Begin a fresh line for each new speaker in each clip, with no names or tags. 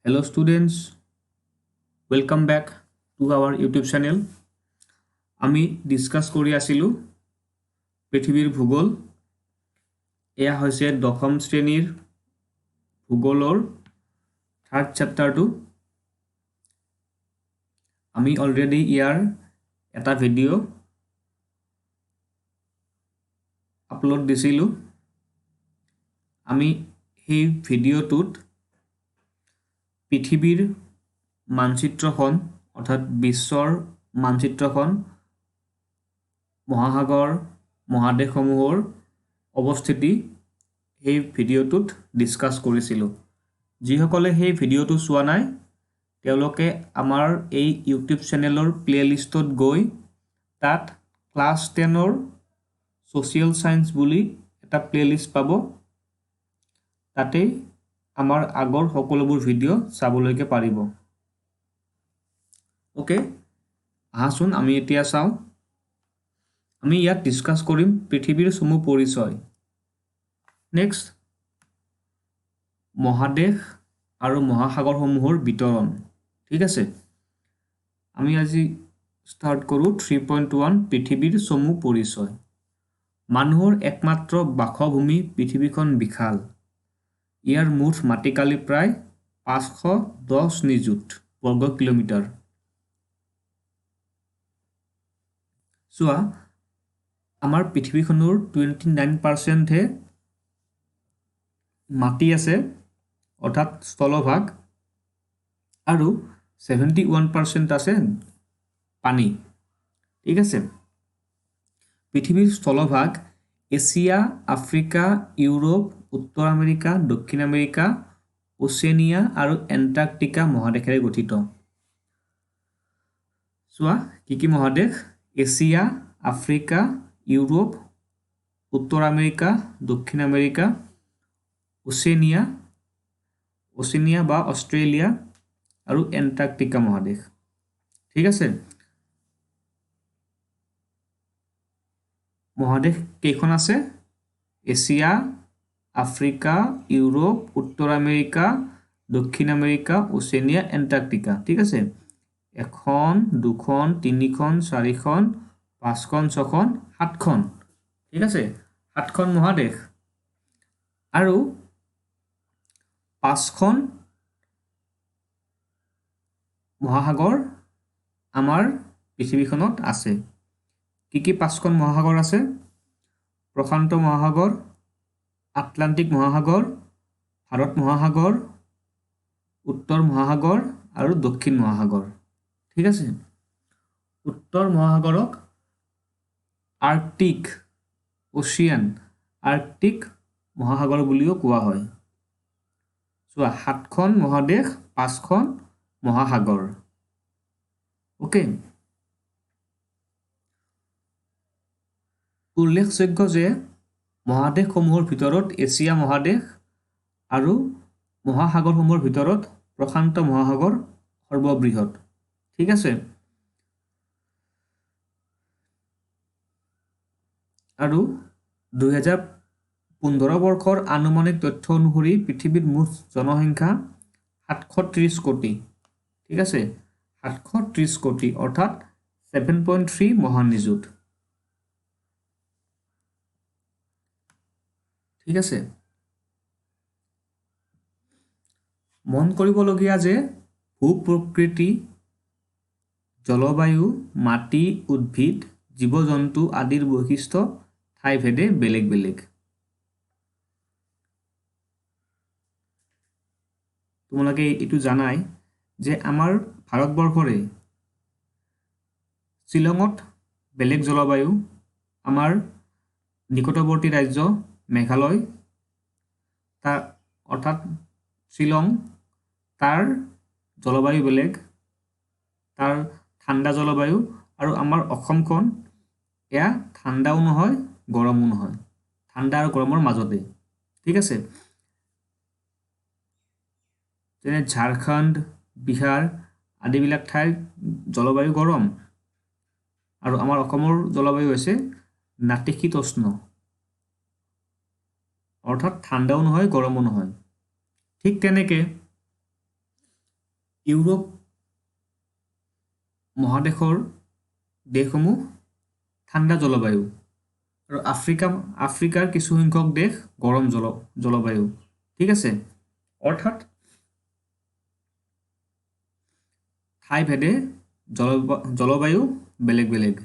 Hello students, welcome back to our YouTube channel. আমি discuss কৰি আছিলোঁ পৃথিৱীৰ ভূগোল। এয়া হৈছে দশম শ্ৰেণীৰ ভূগোলৰ থাৰ্ড চেপ্টাৰটো। আমি অলৰেডি ইয়াৰ এটা ভিডিঅ' আপলোড দিছিলোঁ। আমি সেই ভিডিঅ'টোত পৃথিৱীৰ মানচিত্ৰখন অৰ্থাৎ বিশ্বৰ মানচিত্ৰখন মহাসাগৰ মহাদেশসমূহৰ অৱস্থিতি এই ভিডিঅ'টোত ডিসকাস কৰিছিলোঁ। যিসকলে সেই ভিডিঅ'টো চোৱা নাই তেওঁলোকে আমাৰ এই ইউটিউব চেনেলৰ প্লেলিষ্টত গৈ তাত ক্লাছ 10ৰ সোশিয়েল সায়েন্স বুলি এটা প্লেলিষ্ট পাব। তাতে আমাৰ আগৰ সকলোবোৰ ভিডিঅ' চাবলৈকে পাৰিব। ওকে, আহাচোন আমি এতিয়া চাওঁ। আমি ইয়াত ডিসকাস কৰিম পৃথিৱীৰ চমু পৰিচয়। নেক্সট, মহাদেশ আৰু মহাসাগৰসমূহৰ বিতৰণ। ঠিক আছে, আমি আজি স্টাৰ্ট কৰোঁ 3.1 পৃথিৱীৰ চমু পৰিচয়। মানুহৰ একমাত্ৰ বাসভূমি পৃথিৱীখন বিশাল। ইয়াৰ মুঠ মাটিকালি প্ৰায় 510 নিযুত বৰ্গ কিলোমিটাৰ। চোৱা, আমাৰ পৃথিৱীখনৰ 29% হে মাটি আছে অৰ্থাৎ স্থলভাগ, আৰু 71% আছে পানী। ঠিক আছে, পৃথিৱীৰ স্থলভাগ এছিয়া, আফ্ৰিকা, ইউৰোপ, উত্তৰ আমেৰিকা, দক্ষিণ আমেৰিকা, ওচেনিয়া আৰু এণ্টাৰ্কটিকা মহাদেশেৰে গঠিত। চোৱা, কি মহাদেশ? এছিয়া, আফ্ৰিকা, ইউৰোপ, উত্তৰ আমেৰিকা, দক্ষিণ আমেৰিকা, ওচেনিয়া বা অষ্ট্ৰেলিয়া আৰু এণ্টাৰ্কটিকা মহাদেশ। ঠিক আছে, মহাদেশ কেইখন আছে? এছিয়া, আফ্ৰিকা, ইউৰোপ, উত্তৰ আমেৰিকা, দক্ষিণ আমেৰিকা, ওচেনিয়া, এণ্টাৰ্কটিকা। ঠিক আছে, 1, 2, 3, 4, 5, 6, 7খন। ঠিক আছে, 7খন মহাদেশ আৰু 5খন মহাসাগৰ আমাৰ পৃথিৱীখনত আছে। কি 5খন মহাসাগৰ আছে? প্ৰশান্ত মহাসাগৰ, আটলান্টিক মহাসাগৰ, ভাৰত মহাসাগৰ, উত্তৰ মহাসাগৰ আৰু দক্ষিণ মহাসাগৰ। ঠিক আছে, উত্তৰ মহাসাগৰক আৰ্কটিক মহাসাগৰ বুলিও কোৱা হয়। চোৱা, 7খন মহাদেশ, 5খন মহাসাগৰ। ওকে, উল্লেখযোগ্য যে মহাদেশসমূহৰ ভিতৰত এছিয়া মহাদেশ আৰু মহাসাগৰসমূহৰ ভিতৰত প্ৰশান্ত মহাসাগৰ সৰ্ববৃহৎ। ঠিক আছে, আৰু 2015 বৰ্ষৰ আনুমানিক তথ্য অনুসৰি পৃথিৱীৰ মুঠ জনসংখ্যা 730 কোটি। ঠিক আছে, 730 কোটি অৰ্থাৎ 7.3 মহানিযুত। ঠিক আছে, মন কৰিবলগীয়া যে ভূ-প্ৰকৃতি, জলবায়ু, মাটি, উদ্ভিদ, জীৱ-জন্তু আদিৰ বৈশিষ্ট্য ঠাইভেদে বেলেগ বেলেগ। তোমালোকে এইটো জানাই যে আমাৰ ভাৰতবৰ্ষৰে শ্বিলঙত বেলেগ জলবায়ু, আমাৰ নিকটৱৰ্তী ৰাজ্য মেঘালয় তাৰ অৰ্থাৎ শ্বিলং, তাৰ জলবায়ু বেলেগ, তাৰ ঠাণ্ডা জলবায়ু, আৰু আমাৰ অসমখন এয়া ঠাণ্ডাও নহয় গৰমো নহয়, ঠাণ্ডা আৰু গৰমৰ মাজতে। ঠিক আছে, যেনে ঝাৰখণ্ড, বিহাৰ আদিবিলাক ঠাইৰ জলবায়ু গৰম, আৰু আমাৰ অসমৰ জলবায়ু হৈছে নাতিশীতোষ্ণ অৰ্থাৎ ঠাণ্ডাও নহয় গৰমো নহয়। ঠিক তেনেকৈ ইউৰোপ মহাদেশৰ দেশসমূহ ঠাণ্ডা জলবায়ু আৰু আফ্ৰিকাৰ কিছু সংখ্যক দেশ গৰম জলবায়ু ঠিক আছে অৰ্থাৎ ঠাই ভেদে জলবায়ু বেলেগ বেলেগ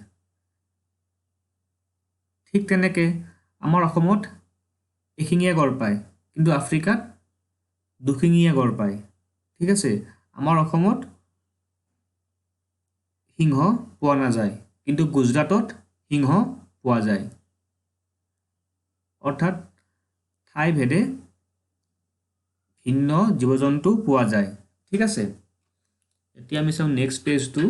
ঠিক তেনেকৈ আমাৰ অসমত এশিঙীয়া গড় পায় কিন্তু আফ্ৰিকাত দুশিঙীয়া গড় পায় ঠিক আছে আমাৰ অসমত সিংহ পোৱা নাযায় কিন্তু গুজৰাটত সিংহ পোৱা যায় অৰ্থাৎ ঠাই ভেদে ভিন্ন জীৱ জন্তু পোৱা যায় ঠিক আছে এতিয়া আমি চাওঁ নেক্সট পেজটো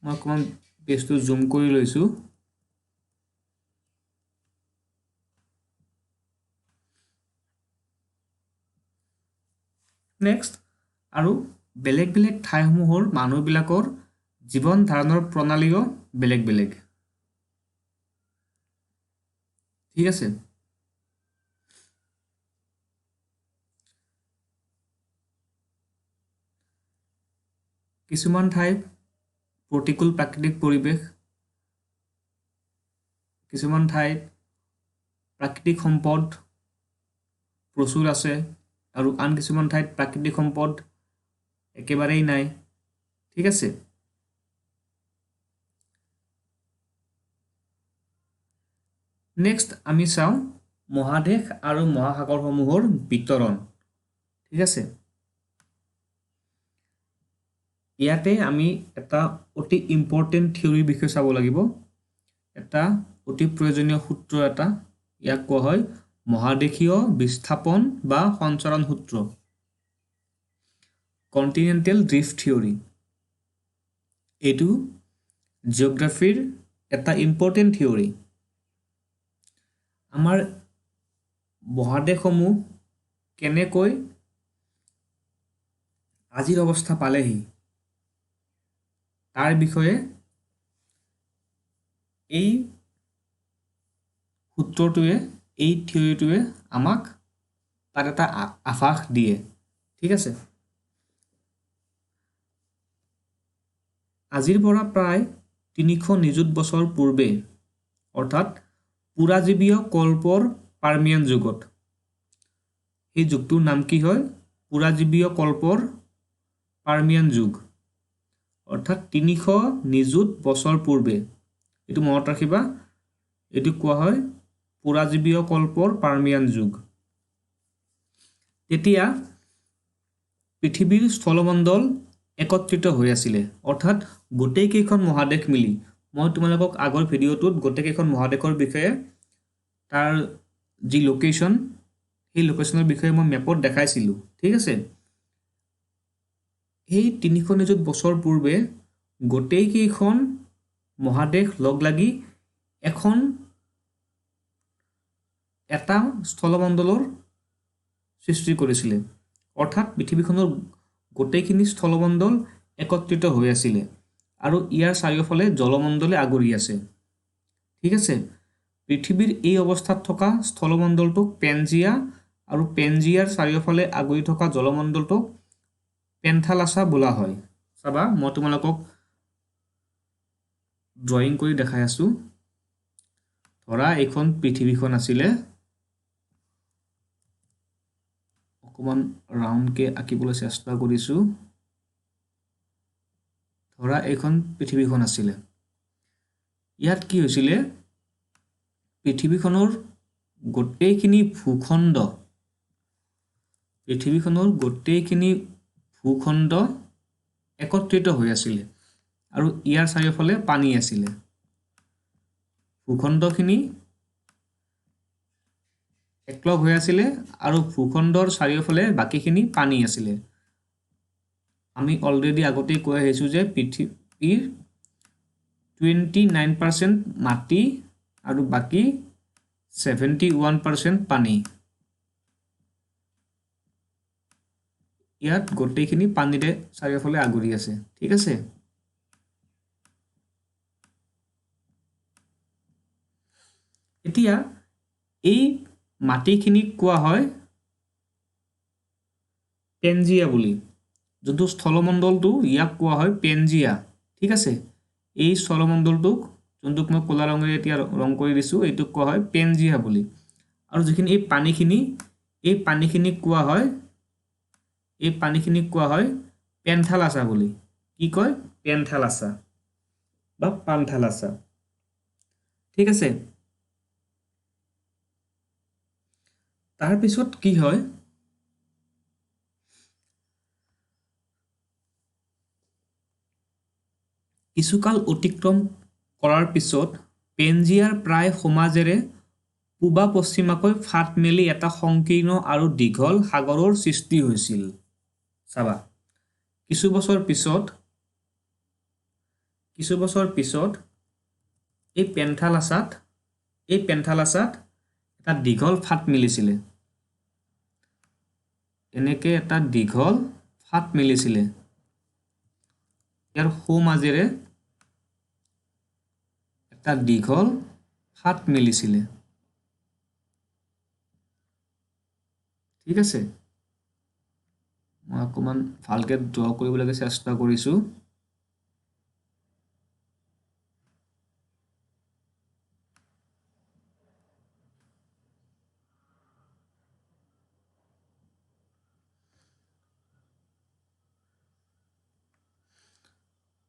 মই অকণমান পেজটো জুম কৰি লৈছোঁ নেক্সট আৰু বেলেগ বেলেগ ঠাইসমূহৰ মানুহবিলাকৰ জীৱন ধাৰণৰ প্ৰণালীও বেলেগ বেলেগ ঠিক আছে কিছুমান ঠাইত প্ৰতিকূল প্ৰাকৃতিক পৰিৱেশ কিছুমান ঠাইত প্ৰাকৃতিক সম্পদ প্ৰচুৰ আছে আৰু আন কিছুমান ঠাইত প্ৰাকৃতিক সম্পদ একেবাৰেই নাই ঠিক আছে নেক্সট আমি চাওঁ মহাদেশ আৰু মহাসাগৰসমূহৰ বিতৰণ ঠিক আছে ইয়াতে আমি এটা অতি ইম্পৰ্টেণ্ট থিয়ৰীৰ বিষয়ে চাব লাগিব এটা অতি প্ৰয়োজনীয় সূত্ৰ এটা ইয়াক কোৱা হয় মহাদেশীয় বিস্থাপন বা সঞ্চৰণ সূত্ৰ কণ্টিনেণ্টেল ড্ৰিফ্ট থিয়ৰী এইটো জিঅ'গ্ৰাফিৰ এটা ইম্পৰ্টেণ্ট থিয়ৰী আমাৰ মহাদেশসমূহ কেনেকৈ আজিৰ অৱস্থা পালেহি তাৰ বিষয়ে এই সূত্ৰটোৱে এই থিয়ৰীটোৱে আমাক তাত এটা আভাস দিয়ে ঠিক আছে আজিৰ পৰা প্ৰায় ৩০০ নিযুত বছৰ পূৰ্বে অৰ্থাৎ পুৰাজীৱীয় কল্পৰ পাৰ্মিয়ান যুগত এই যুগটোৰ নাম কি হয় পুৰাজীৱীয় কল্পৰ পাৰ্মিয়ান যুগ অৰ্থাৎ ৩০০ নিযুত বছৰ পূৰ্বে এইটো মনত ৰাখিবা এইটো কোৱা হয় পুৰাজীৱীয় কল্পৰ পাৰ্মিয়ান যুগ তেতিয়া পৃথিৱীৰ স্থলমণ্ডল একত্ৰিত হৈ আছিলে অৰ্থাৎ গোটেই কেইখন মহাদেশ মিলি মই তোমালোকক আগৰ ভিডিঅ'টোত গোটেই কেইখন মহাদেশৰ বিষয়ে তাৰ যি লোকেশ্যন সেই লোকেশ্যনৰ বিষয়ে মই মেপত দেখাইছিলোঁ ঠিক আছে এই ৩০০ নিযুত বছৰ পূৰ্বে গোটেই কেইখন মহাদেশ লগ লাগি এখন এটা স্থলমণ্ডলৰ সৃষ্টি কৰিছিলে অৰ্থাৎ পৃথিৱীখনৰ গোটেইখিনি স্থলমণ্ডল একত্ৰিত হৈ আছিলে আৰু ইয়াৰ চাৰিওফালে জলমণ্ডলে আগুৰি আছে ঠিক আছে পৃথিৱীৰ এই অৱস্থাত থকা স্থলমণ্ডলটোক পেনজিয়া আৰু পেনজিয়াৰ চাৰিওফালে আগুৰি থকা জলমণ্ডলটোক পেন্থালাছা বোলা হয় চাবা মই তোমালোকক ড্ৰয়িং কৰি দেখাই আছোঁ ধৰা এইখন পৃথিৱীখন আছিলে অকণমান ৰাউণ্ডকৈ আঁকিবলৈ চেষ্টা কৰিছোঁ ধৰা এইখন পৃথিৱীখন আছিলে ইয়াত কি হৈছিলে পৃথিৱীখনৰ গোটেইখিনি ভূখণ্ড একত্ৰিত হৈ আছিলে আৰু ইয়াৰ চাৰিওফালে পানী আছিলে ভূখণ্ডখিনি একলগ হৈ আছিলে আৰু ভূখণ্ডৰ চাৰিওফালে বাকীখিনি পানী আছিলে আমি অলৰেডি আগতেই কৈ আহিছোঁ যে পৃথিৱীৰ 29% মাটি আৰু বাকী 71% পানী ইয়াত গোটেইখিনি পানীৰে চাৰিওফালে আগুৰি আছে ঠিক আছে এতিয়া এই মাটিখিনিক কোৱা হয় পেনজিয়া বুলি যোনটো স্থলমণ্ডলটো ইয়াক কোৱা হয় পেনজিয়া ঠিক আছে এই স্থলমণ্ডলটোক যোনটোক মই ক'লা ৰঙেৰে এতিয়া ৰং কৰি দিছোঁ এইটোক কোৱা হয় পেনজিয়া বুলি আৰু যিখিনি এই পানীখিনিক কোৱা হয় পেন্থালাছা বুলি কি কয় পেন্থালাছা বা পান্থালাছা ঠিক আছে তাৰপিছত কি হয় কিছুকাল অতিক্ৰম কৰাৰ পিছত পেনজিয়াৰ প্ৰায় সমাজেৰে পূবা পশ্চিমাকৈ ফাট মেলি এটা সংকীৰ্ণ আৰু দীঘল সাগৰৰ সৃষ্টি হৈছিল চাবা কিছু বছৰ পিছত এই পেন্থালাছাত এটা দীঘল ফাট মিলিছিলে এনেকৈ এটা দীঘল ফাট মিলিছিলে ইয়াৰ সোঁমাজেৰে এটা দীঘল ফাট মিলিছিলে ঠিক আছে মই অকমান ভালকে ড্ৰ কৰিবলৈ চেষ্টা কৰিছো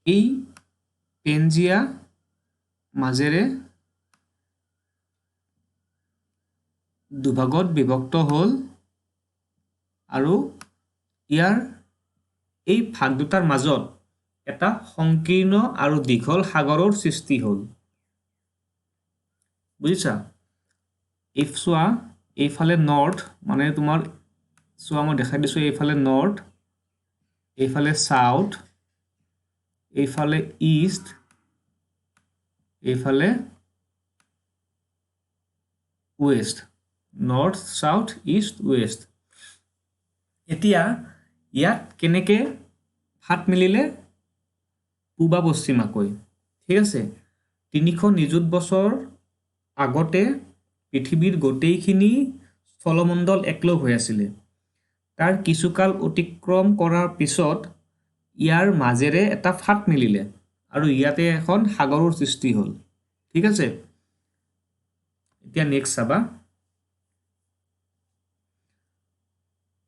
এই পেনজিয়া মাজেৰে দুভাগত বিভক্ত হ'ল আৰু ইয়াৰ এই ভাগ দুটাৰ মাজত এটা সংকীৰ্ণ আৰু দীঘল সাগৰৰ সৃষ্টি হ'ল বুজিছা ইফ চোৱা এইফালে নৰ্থ মানে তোমাৰ চোৱা মই দেখাই দিছোঁ এইফালে নৰ্থ এইফালে সাউথ এইফালে ইষ্ট এইফালে west north south east west এতিয়া ইয়াত কেনেকৈ ফাট মিলিলে পূবা পশ্চিমাকৈ ঠিক আছে 300 নিযুত বছৰ আগতে পৃথিৱীৰ গোটেইখিনি স্থলমণ্ডল একলগ হৈ আছিলে তাৰ কিছুকাল অতিক্ৰম কৰাৰ পিছত ইয়াৰ মাজেৰে এটা ফাট মিলিলে আৰু ইয়াতে এখন সাগৰৰ সৃষ্টি হ'ল ঠিক আছে এতিয়া নেক্সট চাবা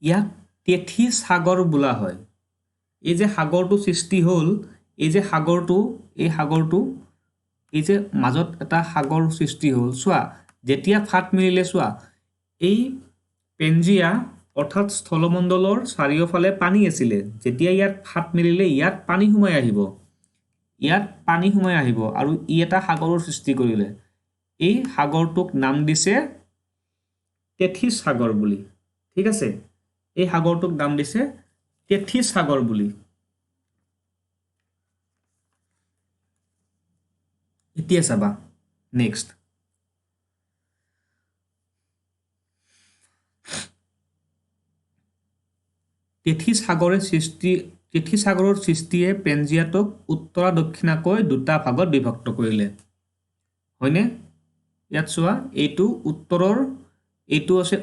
ইয়াক তেথিছ সাগৰ বোলা হয় এই যে সাগৰটো সৃষ্টি হ'ল এই যে সাগৰটো এই যে মাজত এটা সাগৰ সৃষ্টি হ'ল চোৱা যেতিয়া ফাট মিলিলে চোৱা এই পেনজিয়া অৰ্থাৎ স্থলমণ্ডলৰ চাৰিওফালে পানী আছিলে যেতিয়া ইয়াত ফাট মিলিলে ইয়াত পানী সোমাই আহিব আৰু ই এটা সাগৰৰ সৃষ্টি কৰিলে এই সাগৰটোক নাম দিছে তেথিছ সাগৰ বুলি ঠিক আছে এই সাগৰটোক নাম দিছে তেথিছ সাগৰ বুলি এতিয়া চাবা নেক্সট তেথিছ সাগৰৰ সৃষ্টিয়ে পেনজিয়াটোক উত্তৰা দক্ষিণাকৈ দুটা ভাগত বিভক্ত কৰিলে হয়নে ইয়াত চোৱা এইটো আছে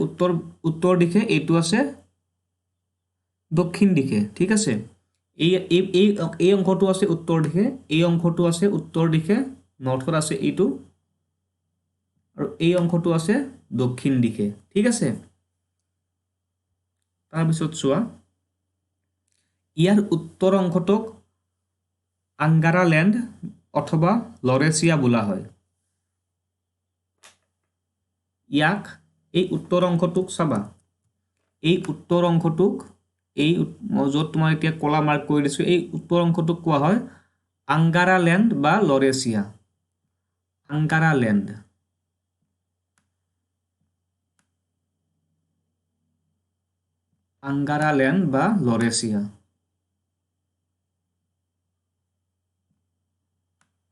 উত্তৰ দিশে এইটো আছে দক্ষিণ দিশে ঠিক আছে এই অংশটো আছে উত্তৰ দিশে এই অংশটো আছে উত্তৰ দিশে নৰ্থত আছে এইটো আৰু এই অংশটো আছে দক্ষিণ দিশে ঠিক আছে তাৰপিছত চোৱা ইয়াৰ উত্তৰ অংশটোক আংগাৰা লেণ্ড অথবা লৰেছিয়া বোলা হয় ইয়াক এই উত্তৰ অংশটোক চাবা এই উত্তৰ অংশটোক এই য'ত তোমাৰ এতিয়া কলা মাৰ্ক কৰি দিছোঁ এই উত্তৰ অংশটোক কোৱা হয় আংগাৰা লেণ্ড বা লৰেছিয়া আংগাৰা লেণ্ড বা লৰেছিয়া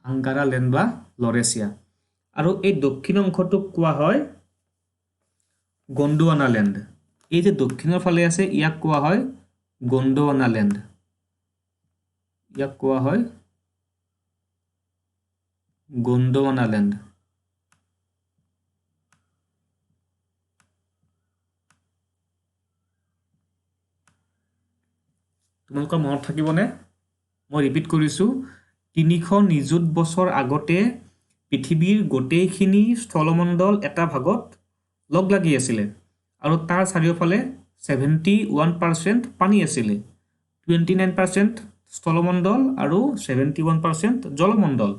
আংগাৰা লেণ্ড বা লৰেছিয়া আৰু এই দক্ষিণ অংশটোক কোৱা হয় গণ্ডৱানা লেণ্ড এই যে দক্ষিণৰ ফালে আছে ইয়াক কোৱা হয় গোণ্ডৱানা লেণ্ড ইয়াক কোৱা হয় গোণ্ডৱানা লেণ্ড তোমালোকৰ মনত থাকিবনে মই ৰিপিট কৰিছোঁ 300 নিযুত বছৰ আগতে পৃথিৱীৰ গোটেইখিনি স্থলমণ্ডল এটা ভাগত লগ লাগি আছিলে আৰু তাৰ চাৰিওফালে 71% পানী আছিলে 29% স্থলমণ্ডল আৰু 71% জলমণ্ডল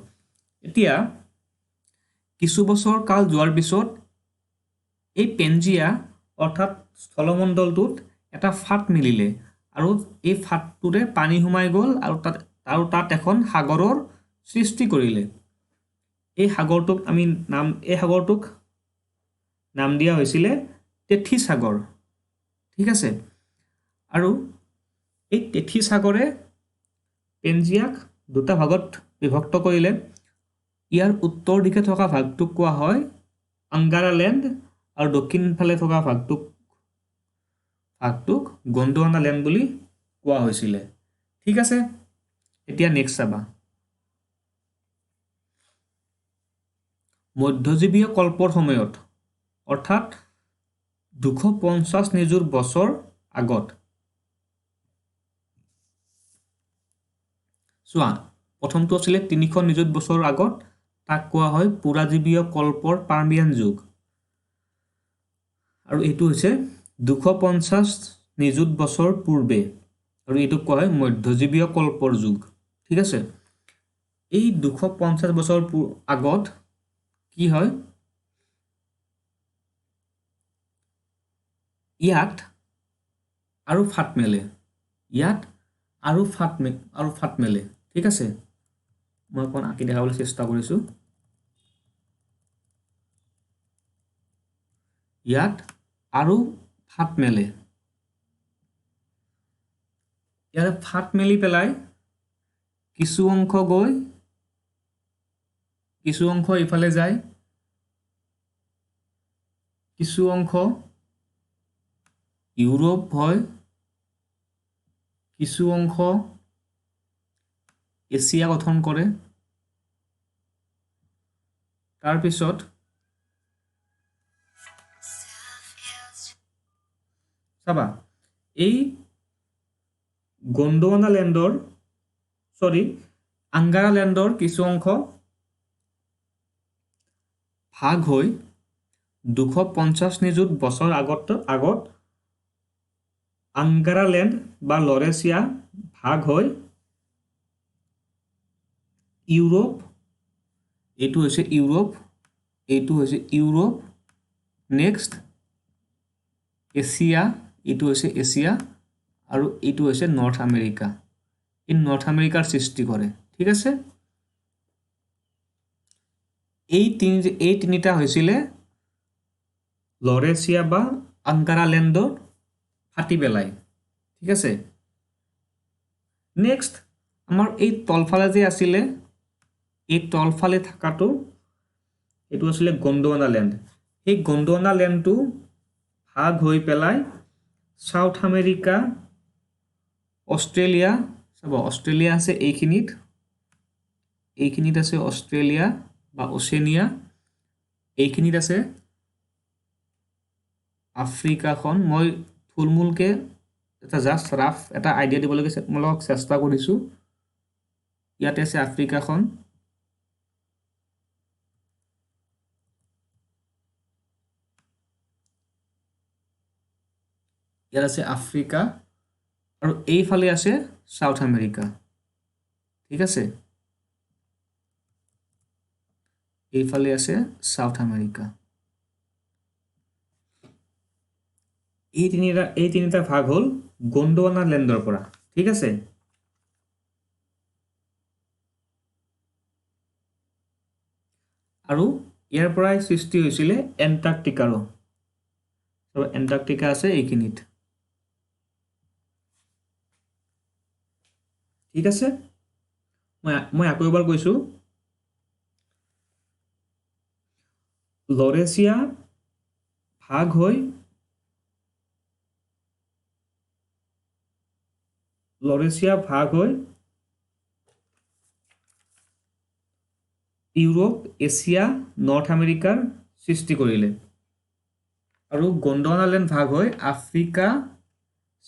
এতিয়া কিছু বছৰ কাল যোৱাৰ পিছত এই পেঞ্জিয়া অৰ্থাৎ স্থলমণ্ডলটোত এটা ফাট মিলিলে আৰু এই ফাটটোৰে পানী সোমাই গ'ল আৰু তাত এখন সাগৰৰ সৃষ্টি কৰিলে এই সাগৰটোক নাম দিয়া হৈছিলে তেথি সাগৰ ঠিক আছে আৰু এই তেথি সাগৰে পেঞ্জিয়াক দুটা ভাগত বিভক্ত কৰিলে ইয়াৰ উত্তৰ দিশে থকা ভাগটোক কোৱা হয় আংগাৰা লেণ্ড আৰু দক্ষিণ ফালে থকা ভাগটোক গোণ্ডৱানা লেণ্ড বুলি কোৱা হৈছিলে ঠিক আছে এতিয়া নেক্সট চাবা মধ্যজীৱীয় কল্পৰ সময়ত অৰ্থাৎ 250 নিযুত বছৰ আগত চোৱা প্ৰথমটো আছিলে 300 নিযুত বছৰ আগত তাক কোৱা হয় পুৰাজীৱীয় কল্পৰ পাৰ্মিয়ান যুগ আৰু এইটো হৈছে 250 নিযুত বছৰ পূৰ্বে আৰু এইটোক কোৱা হয় মধ্যজীৱীয় কল্পৰ যুগ ঠিক আছে এই 250 বছৰ আগত কি হয় ইয়াত আৰু ফাট মেলে ঠিক আছে মই অকণ আঁকি দেখাবলৈ চেষ্টা কৰিছোঁ ইয়াত আৰু ফাট মেলে ইয়াত ফাট মেলি পেলাই কিছু অংশ ইফালে যায় কিছু অংশ ইউৰোপ হয় কিছু অংশ এছিয়া গঠন কৰে তাৰপিছত চাবা এই গোণ্ডৱানা লেণ্ডৰ আংগাৰা লেণ্ডৰ কিছু অংশ ভাগ হৈ 250 নিযুত বছৰ আগত আংগাৰা লেণ্ড বা লৰেছিয়া ভাগ হৈ ইউৰোপ এইটো হৈছে ইউৰোপ নেক্সট এছিয়া এইটো হৈছে এছিয়া আৰু এইটো হৈছে নৰ্থ আমেৰিকা এই নৰ্থ আমেৰিকাৰ সৃষ্টি কৰে ঠিক আছে এই তিনিটা হৈছিলে লৰেছিয়া বা আংগাৰা লেণ্ডৰ ফাটি পেলাই ঠিক আছে নেক্সট আমাৰ এই তলফালে যে আছিলে এই তলফালে থাকাটো এইটো আছিলে গোণ্ডৱানা লেণ্ড এই গোণ্ডৱানা লেণ্ডটো ভাগ হৈ পেলাই সাউথ আমেৰিকা অষ্ট্ৰেলিয়া চাব অষ্ট্ৰেলিয়া আছে এইখিনিত আছে অষ্ট্ৰেলিয়া বা ওচেনিয়া এইখিনিত আছে আফ্ৰিকাখন মই থুলমূলকৈ এটা জাষ্ট ৰাফ এটা আইডিয়া দিবলৈ তোমালোকক চেষ্টা কৰিছোঁ ইয়াতে আছে আফ্ৰিকাখন ইয়াত আছে আফ্ৰিকা আৰু এইফালে আছে সাউথ আমেৰিকা ঠিক আছে এইফালে আছে সাউথ আমেৰিকা এই তিনিটা ভাগ হ'ল গোণ্ডৱানা লেণ্ডৰ পৰা ঠিক আছে আৰু ইয়াৰ পৰাই সৃষ্টি হৈছিলে এণ্টাৰ্কটিকাৰো এণ্টাৰ্কটিকা আছে এইখিনিত ঠিক আছে মই আকৌ এবাৰ কৈছোঁ লৰেছিয়া ভাগ হৈ লৰেচিয়া ভাগ হৈ ইউৰোপ, এছিয়া, নৰ্থ আমেৰিকাৰ সৃষ্টি কৰিলে আৰু গণ্ডৱানালেণ্ড ভাগ হৈ Africa,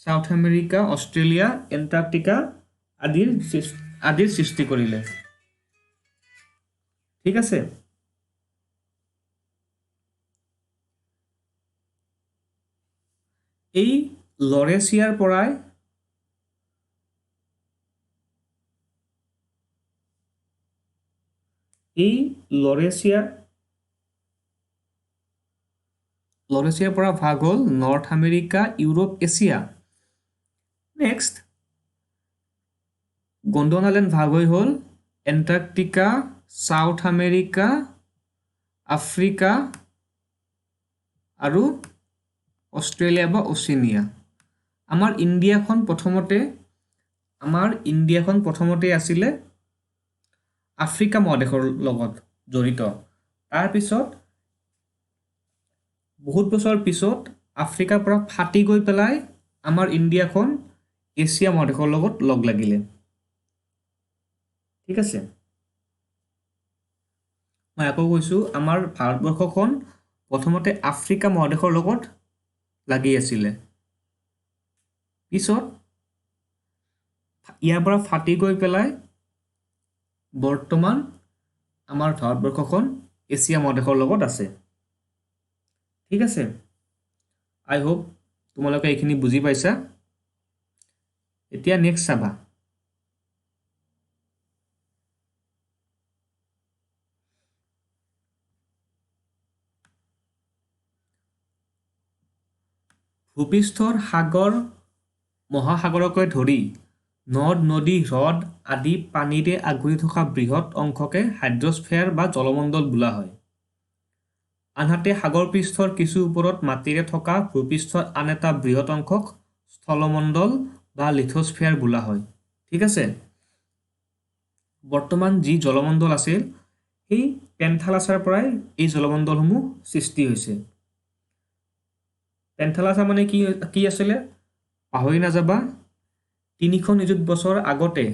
south America, Australia, Antarctica আদিৰ সৃষ্টি কৰিলে। ঠিক আছে, এই লৰেচিয়াৰ পৰাই লৰেচিয়াৰ পৰা ভাগ হ'ল north America, Europe, Asia. Next Gondwanaland ভাগ হৈ হ'ল এণ্টাৰ্কটিকা, সাউথ আমেৰিকা, আফ্ৰিকা আৰু অষ্ট্ৰেলিয়া বা অচিনিয়া। আমাৰ ইণ্ডিয়াখন প্ৰথমতে আছিলে আফ্ৰিকা মহাদেশৰ লগত জড়িত। তাৰপিছত বহুত বছৰ পিছত আফ্ৰিকাৰ পৰা ফাটি গৈ পেলাই আমাৰ ইণ্ডিয়াখন এছিয়া মহাদেশৰ লগত লগ লাগিলে। ঠিক আছে, মই আকৌ কৈছোঁ, আমাৰ ভাৰতবৰ্ষখন প্ৰথমতে আফ্ৰিকা মহাদেশৰ লগত লাগি আছিলে, পিছত ইয়াৰ পৰা ফাটি গৈ পেলাই বৰ্তমান আমাৰ ভাৰতবৰ্ষখন এছিয়া মহাদেশৰ লগত আছে। ঠিক আছে, আই হোপ তোমালোকে এইখিনি বুজি পাইছা। এতিয়া নেক্সট চাবা, ভূপৃষ্ঠৰ সাগৰ মহাসাগৰকে ধৰি নদ নদী হ্ৰদ আদি পানীৰে আগুৰি থকা বৃহৎ অংশকে হাইড্ৰস্ফিয়াৰ বা জলমণ্ডল বোলা হয়। আনহাতে সাগৰ পৃষ্ঠৰ কিছু ওপৰত মাটিৰে থকা ভূপৃষ্ঠৰ আন এটা বৃহৎ অংশক স্থলমণ্ডল বা লিথোস্ফিয়াৰ বোলা হয়। ঠিক আছে, বৰ্তমান যি জলমণ্ডল আছিল সেই পেন্থালাছৰ পৰাই এই জলমণ্ডলসমূহ সৃষ্টি হৈছে। পেন্থালাছা মানে কি আছিলে পাহৰি নাযাবা, 300 নিযুত বছৰ আগতে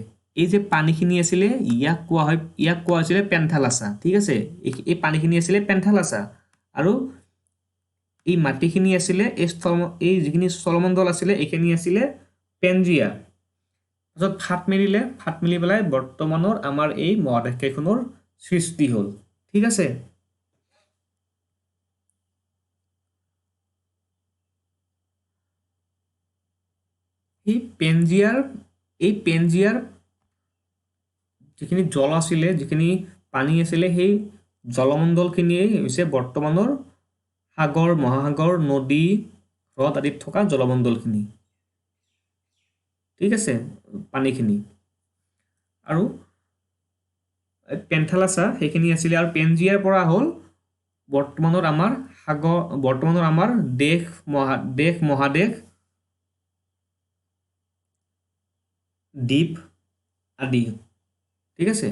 এই যে পানীখিনি আছিলে ইয়াক কোৱা হৈছিলে পেন্থালাছা। ঠিক আছে, এই পানীখিনি আছিলে পেন্থালাছা আৰু এই মাটিখিনি আছিলে এই যিখিনি স্থলমণ্ডল আছিলে এইখিনি আছিলে পেনজিয়া। তাৰপিছত ফাট মিলি পেলাই বৰ্তমানৰ আমাৰ এই মহাদেশকেইখনৰ সৃষ্টি হ'ল। ঠিক আছে, এই পেনজিয়াৰ যিখিনি জল আছিলে, যিখিনি পানী আছিলে, সেই জলমণ্ডলখিনিয়েই হৈছে বৰ্তমানৰ সাগৰ, মহাসাগৰ, নদী, হ্ৰদ আদিত থকা জলমণ্ডলখিনি। ঠিক আছে, পানীখিনি আৰু পেন্থালাছা সেইখিনি আছিলে, আৰু পেনজিয়াৰ পৰা হ'ল বৰ্তমানৰ আমাৰ দেশ মহাদেশ, দ্বীপ আদি। ঠিক আছে,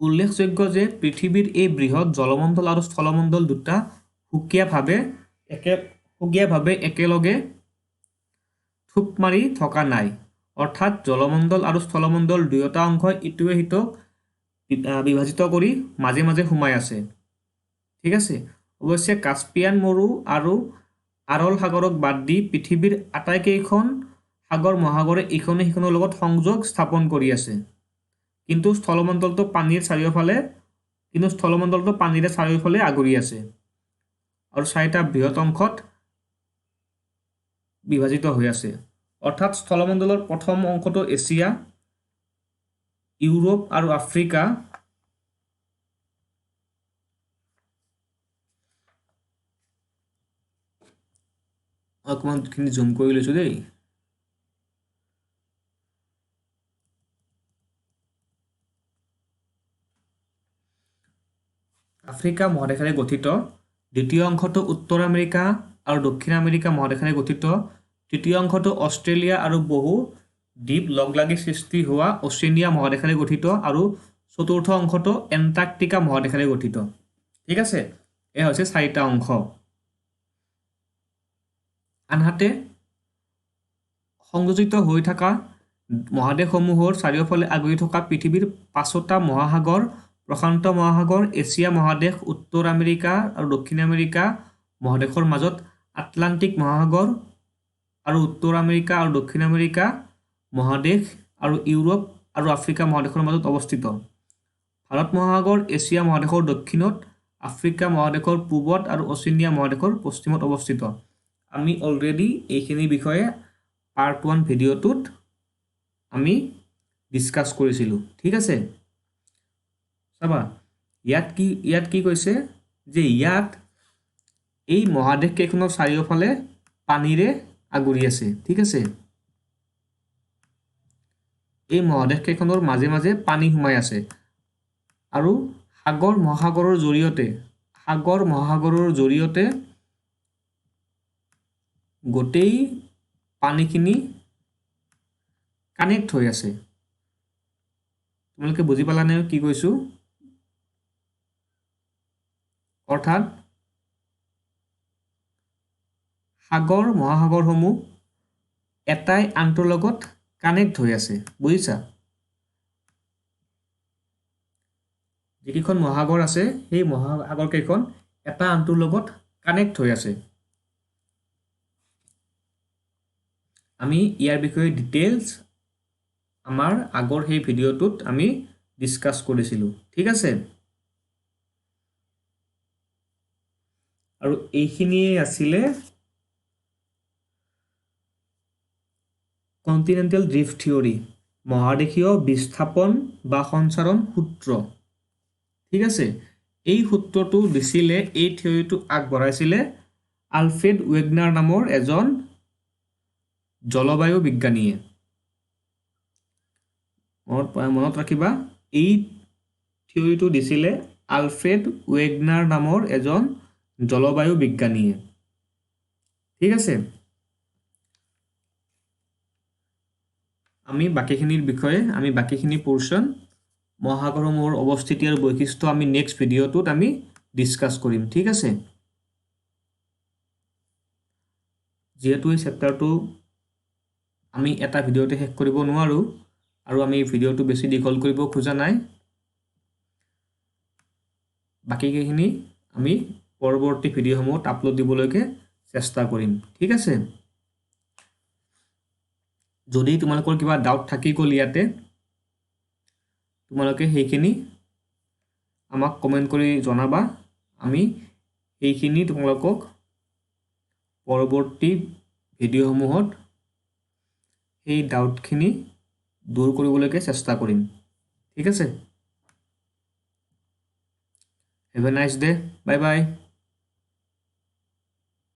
উল্লেখযোগ্য যে পৃথিৱীৰ এই বৃহৎ জলমণ্ডল আৰু স্থলমণ্ডল দুটা সুকীয়াভাৱে একেলগে থোপ মাৰি থকা নাই, অৰ্থাৎ জলমণ্ডল আৰু স্থলমণ্ডল দুয়োটা অংশই ইটোৱে সিটোক বিভাজিত কৰি মাজে মাজে সোমাই আছে। ঠিক আছে, অৱশ্যে কাস্পিয়ান মৰু আৰু আৰল সাগৰক বাদ দি পৃথিৱীৰ আটাইকেইখন সাগৰ মহাসাগৰে ইখনে সিখনৰ লগত সংযোগ স্থাপন কৰি আছে, কিন্তু স্থলমণ্ডলটো পানীৰে চাৰিওফালে আগুৰি আছে আৰু 4টা বৃহৎ অংশত বিভাজিত হৈ আছে। অৰ্থাৎ স্থলমণ্ডলৰ প্ৰথম অংশটো এছিয়া, ইউৰোপ আৰু আফ্ৰিকা, অকণমানখিনি জুম কৰি লৈছোঁ দেই। আফ্ৰিকা মহাদেশেৰে গঠিত, দ্বিতীয় অংশটো উত্তৰ আমেৰিকা আৰু দক্ষিণ আমেৰিকা মহাদেশেৰে গঠিত, তৃতীয় অংশটো অষ্ট্ৰেলিয়া আৰু বহু দ্বীপ লগ লাগি সৃষ্টি হোৱা অচিনিয়া মহাদেশেৰে গঠিত, আৰু চতুৰ্থ অংশটো এণ্টাৰ্কটিকা মহাদেশেৰে গঠিত। ঠিক আছে, এয়া হৈছে 4টা অংশ। আনহাতে সংযোজিত হৈ থকা মহাদেশসমূহৰ চাৰিওফালে আগুৰি থকা পৃথিৱীৰ 5টা মহাসাগৰ প্ৰশান্ত মহাসাগৰ এছিয়া মহাদেশ উত্তৰ আমেৰিকা আৰু দক্ষিণ আমেৰিকা মহাদেশৰ মাজত আটলান্টিক মহাসাগৰ আৰু উত্তৰ আমেৰিকা আৰু দক্ষিণ আমেৰিকা মহাদেশ আৰু ইউৰোপ আৰু আফ্ৰিকা মহাদেশৰ মাজত অৱস্থিত ভাৰত মহাসাগৰ এছিয়া মহাদেশৰ দক্ষিণত আফ্ৰিকা মহাদেশৰ পূবত আৰু অচিনিয়া মহাদেশৰ পশ্চিমত অৱস্থিত আমি অলৰেডি এইখিনি বিষয়ে পাৰ্ট 1 ভিডিঅ'টোত আমি ডিসকাস কৰিছিলোঁ ঠিক আছে চাবা ইয়াত কি কৈছে যে ইয়াত এই মহাদেশ কেইখনৰ চাৰিওফালে পানীৰে আগুৰি আছে ঠিক আছে এই মহাদেশ কেইখনৰ মাজে মাজে পানী সোমাই আছে আৰু সাগৰ মহাসাগৰৰ জৰিয়তে গোটেই পানীখিনি কানেক্ট হৈ আছে তোমালোকে বুজি পালানে কি কৈছো অৰ্থাৎ সাগৰ মহাসাগৰসমূহ এটাই আনটোৰ লগত কানেক্ট হৈ আছে বুজিছা যিকেইখন মহাসাগৰ আছে সেই মহাসাগৰ কেইখন এটা আনটোৰ লগত কানেক্ট হৈ আছে আমি ইয়াৰ বিষয়ে ডিটেইলছ আমাৰ আগৰ সেই ভিডিঅ'টোত আমি ডিসকাস কৰিছিলোঁ ঠিক আছে আৰু এইখিনিয়ে আছিলে কন্টিনেন্টাল ড্ৰিফ্ট থিওৰি মহাদেশীয় বিস্থাপন বা সঞ্চাৰণ সূত্ৰ ঠিক আছে এই সূত্ৰটো দিছিলে এই থিওৰিটো আগবঢ়াইছিলে আলফ্ৰেড ৱেগনাৰ নামৰ এজন জলবায়ু বিজ্ঞানীয়ে মনত ৰাখিবা এই থিওৰিটো দিছিলে আলফ্ৰেড ৱেগনাৰ নামৰ এজন জলবায়ু বিজ্ঞানীয়ে ঠিক আছে আমি বাকিখিনি পোৰশন মহাসাগৰসমূহৰ অৱস্থিতি আৰু বৈশিষ্ট্য আমি নেক্সট ভিডিঅ'টোত আমি ডিসকাস কৰিম ঠিক আছে যেহেতু এই চেপ্টাৰটো আমি এটা ভিডিঅ'তে শেষ কৰিব নোৱাৰো আৰু আমি ভিডিঅ'টো বেছি দীঘল কৰিব খোজা নাই বাকিখিনি আমি পৰৱৰ্তী ভিডিঅ'সমূহত আপলোড দিবলৈকে চেষ্টা কৰিম ঠিক আছে যদি তোমালোকৰ কিবা ডাউট থাকি গ'ল ইয়াতে তোমালোকে সেইখিনি আমাক কমেন্ট কৰি জনাবা আমি এইখিনি তোমালোকক পৰৱৰ্তী ভিডিঅ'সমূহত এই ডাউটখিনি দূৰ কৰিবলৈকে চেষ্টা কৰিম ঠিক আছে have a nice day bye bye